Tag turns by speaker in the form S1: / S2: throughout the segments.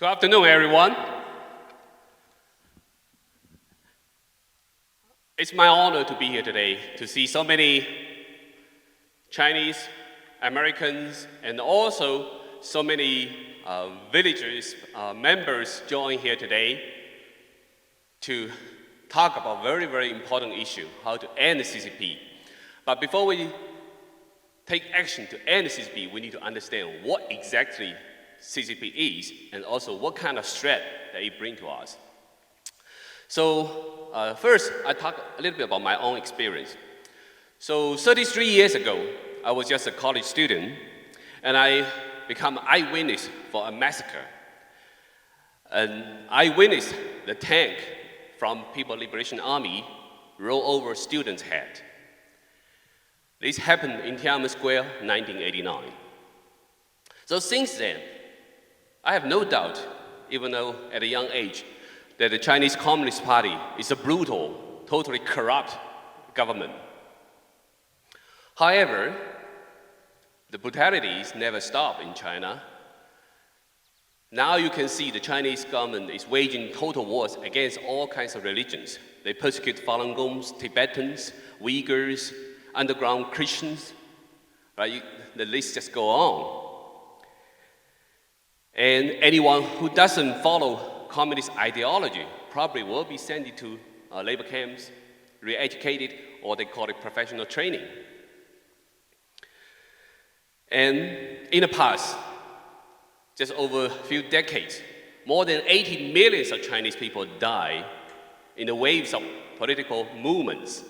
S1: Good afternoon, everyone. It's my honor to be here today to see so many Chinese, Americans, and also so many villagers, members join here today to talk about very, very important issue, how to end the CCP. But before we take action to end the CCP, we need to understand what exactly CCP is and also what kind of threat that it brings to us. So first, I talk a little bit about my own experience. So 33 years ago, I was just a college student, and I became an eyewitness for a massacre. And I witnessed the tank from People's Liberation Army roll over students' head. This happened in Tiananmen Square, 1989. So since then, I have no doubt, even though at a young age, that the Chinese Communist Party is a brutal, totally corrupt government. However, the brutalities never stop in China. Now you can see the Chinese government is waging total wars against all kinds of religions. They persecute Falun Gongs, Tibetans, Uyghurs, underground Christians, right? The list just goes on. And anyone who doesn't follow communist ideology probably will be sent into labor camps, re-educated, or they call it professional training. And in the past, just over a few decades, more than 80 million of Chinese people died in the waves of political movements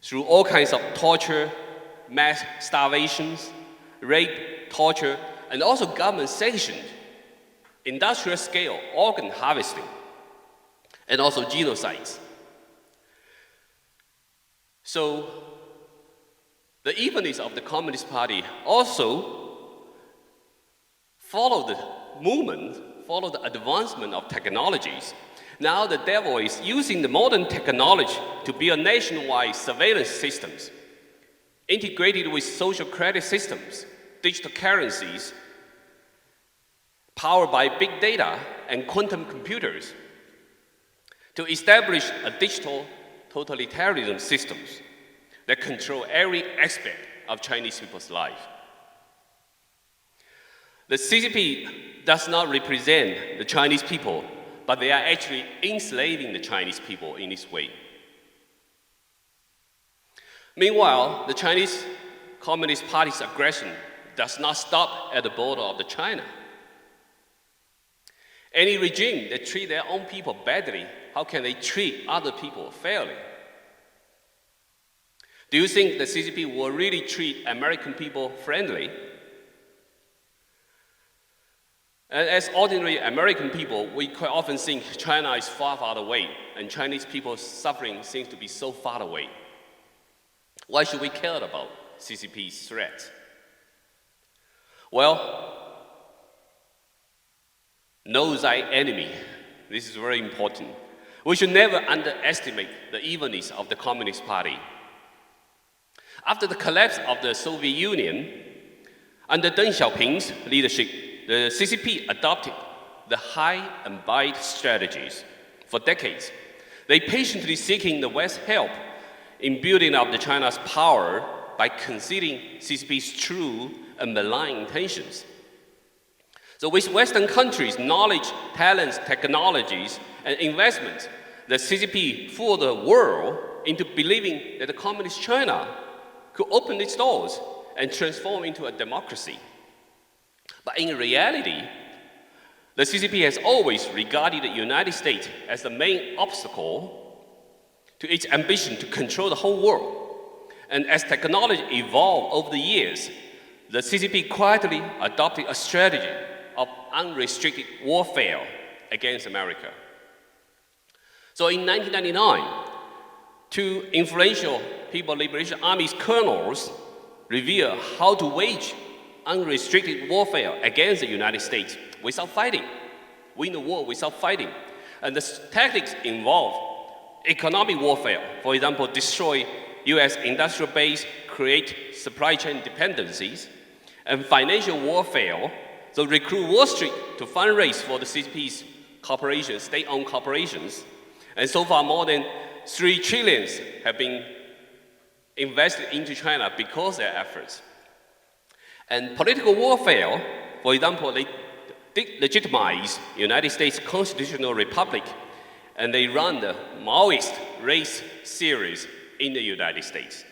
S1: through all kinds of torture, mass starvations, rape, torture, and also government-sanctioned industrial-scale organ harvesting, and also genocides. So the evilness of the Communist Party also followed the movement, followed the advancement of technologies. Now the devil is using the modern technology to build nationwide surveillance systems, integrated with social credit systems, digital currencies, powered by big data and quantum computers, to establish a digital totalitarianism systems that control every aspect of Chinese people's life. The CCP does not represent the Chinese people, but they are actually enslaving the Chinese people in this way. Meanwhile, the Chinese Communist Party's aggression does not stop at the border of China. Any regime that treats their own people badly, how can they treat other people fairly? Do you think the CCP will really treat American people friendly? And as ordinary American people, we quite often think China is far, far away, and Chinese people's suffering seems to be so far away. Why should we care about CCP's threat? Well, know thy enemy. This is very important. We should never underestimate the evilness of the Communist Party. After the collapse of the Soviet Union, under Deng Xiaoping's leadership, the CCP adopted the hide and bite strategies for decades. They patiently seeking the West's help in building up the China's power by concealing CCP's true and malign intentions. So with Western countries' knowledge, talents, technologies, and investments, the CCP fooled the world into believing that the communist China could open its doors and transform into a democracy. But in reality, the CCP has always regarded the United States as the main obstacle to its ambition to control the whole world. And as technology evolved over the years, the CCP quietly adopted a strategy of unrestricted warfare against America. So in 1999, two influential People's Liberation Army's colonels revealed how to wage unrestricted warfare against the United States without fighting, win the war without fighting. And the tactics involve economic warfare, for example, destroy US industrial base, create supply chain dependencies, and financial warfare, So recruit Wall Street to fundraise for the CCP's corporations, state-owned corporations. And so far, more than 3 trillion have been invested into China because of their efforts. And political warfare, for example, they legitimize the United States constitutional republic, and they run the Maoist race series in the United States.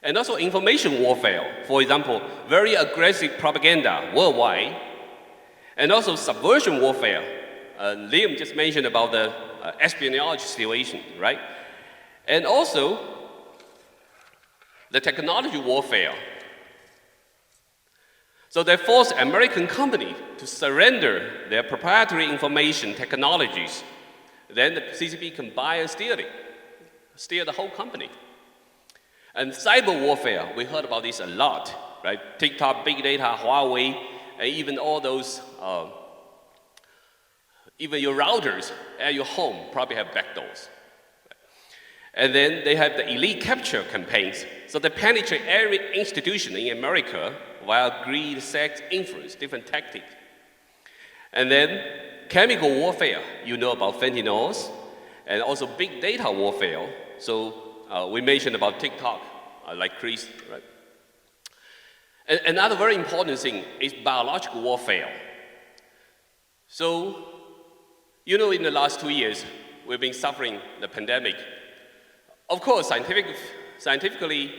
S1: And also information warfare, for example, very aggressive propaganda worldwide, and also subversion warfare. Liam just mentioned about the espionage situation, right? And also the technology warfare. So they force American companies to surrender their proprietary information technologies. Then the CCP can buy and steal it, steal the whole company. And cyber warfare, we heard about this a lot, right? TikTok, big data, Huawei, and even all those, even your routers at your home probably have backdoors. And then they have the elite capture campaigns. So they penetrate every institution in America via greed, sex, influence, different tactics. And then chemical warfare, you know about fentanyls, and also big data warfare. So we mentioned about TikTok, like Chris, right? And another very important thing is biological warfare. So, you know, in the last 2 years, we've been suffering the pandemic. Of course, scientifically,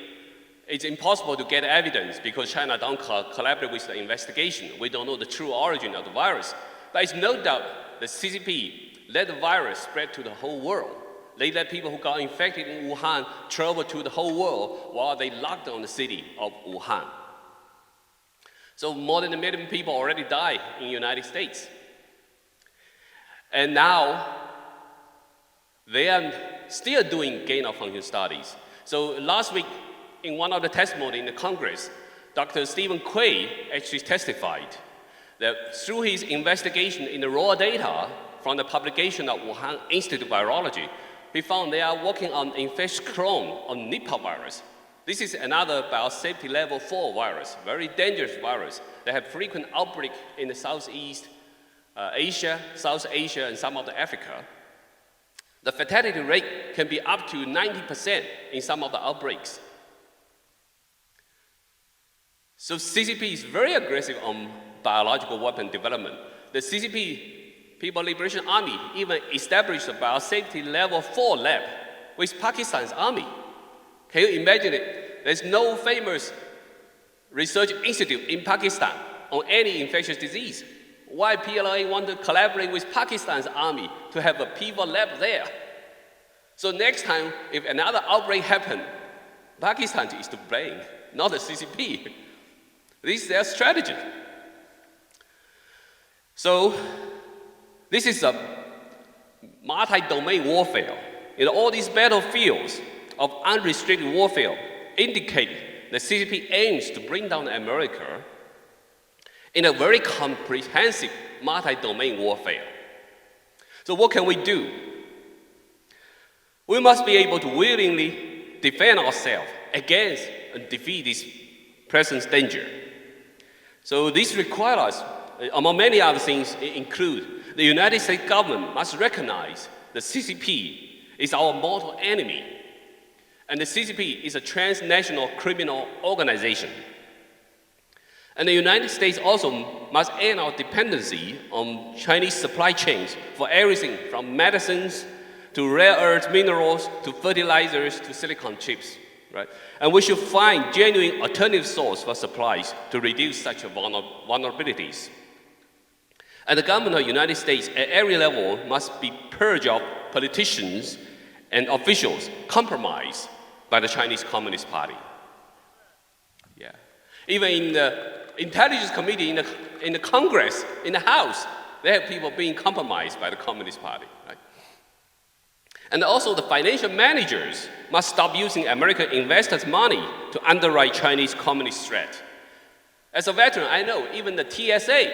S1: it's impossible to get evidence because China don't collaborate with the investigation. We don't know the true origin of the virus. But it's no doubt the CCP let the virus spread to the whole world. They let people who got infected in Wuhan travel to the whole world while they locked down the city of Wuhan. So more than 1 million people already died in the United States. And now, they are still doing gain-of-function studies. So last week, in one of the testimony in the Congress, Dr. Stephen Quay actually testified that through his investigation in the raw data from the publication of Wuhan Institute of Virology, he found they are working on infectious clone on Nipah virus. This is another biosafety level 4 virus, very dangerous virus. They have frequent outbreak in the Southeast Asia, South Asia, and some of the Africa. The fatality rate can be up to 90% in some of the outbreaks. So CCP is very aggressive on biological weapon development. The CCP, People Liberation Army, even established a biosafety level 4 lab with Pakistan's army. Can you imagine it? There's no famous research institute in Pakistan on any infectious disease. Why PLA want to collaborate with Pakistan's army to have a pivot lab there? So next time, if another outbreak happens, Pakistan is to blame, not the CCP. This is their strategy. So this is a multi-domain warfare. In all these battlefields of unrestricted warfare indicate the CCP aims to bring down America in a very comprehensive multi-domain warfare. So what can we do? We must be able to willingly defend ourselves against and defeat this present danger. So this requires us, among many other things, include the United States government must recognize the CCP is our mortal enemy, and the CCP is a transnational criminal organization. And the United States also must end our dependency on Chinese supply chains for everything from medicines to rare earth minerals to fertilizers to silicon chips, right? And we should find genuine alternative source for supplies to reduce such vulnerabilities. And the government of the United States at every level must be purged of politicians and officials compromised by the Chinese Communist Party. Yeah. Even in the Intelligence Committee in the Congress, in the House, they have people being compromised by the Communist Party, right? And also the financial managers must stop using American investors' money to underwrite Chinese communist threat. As a veteran, I know even the TSA,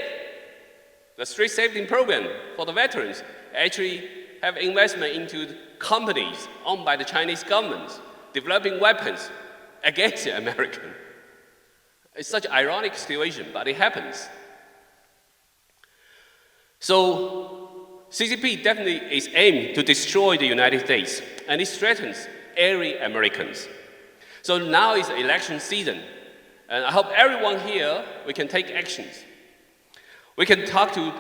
S1: the street safety program for the veterans, actually have investment into companies owned by the Chinese government, developing weapons against the American. It's such an ironic situation, but it happens. So CCP definitely is aimed to destroy the United States, and it threatens every Americans. So now is election season, and I hope everyone here, we can take actions. We can talk to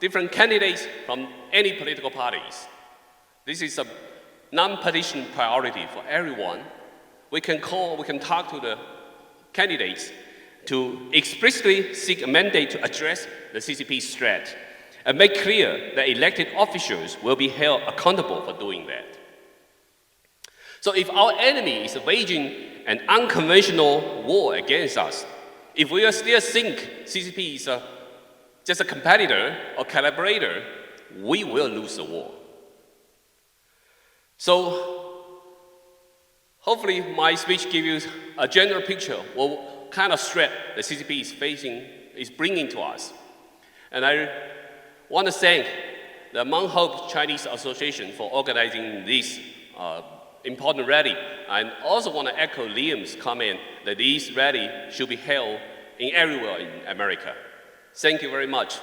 S1: different candidates from any political parties. This is a non-partisan priority for everyone. We can talk to the candidates to explicitly seek a mandate to address the CCP's threat and make clear that elected officials will be held accountable for doing that. So if our enemy is waging an unconventional war against us, if we still think CCP is just a competitor or collaborator, we will lose the war. So hopefully my speech gives you a general picture of what kind of threat the CCP is bringing to us. And I want to thank the Mount Hope Chinese Association for organizing this important rally. I also want to echo Liam's comment that this rally should be held everywhere in America. Thank you very much.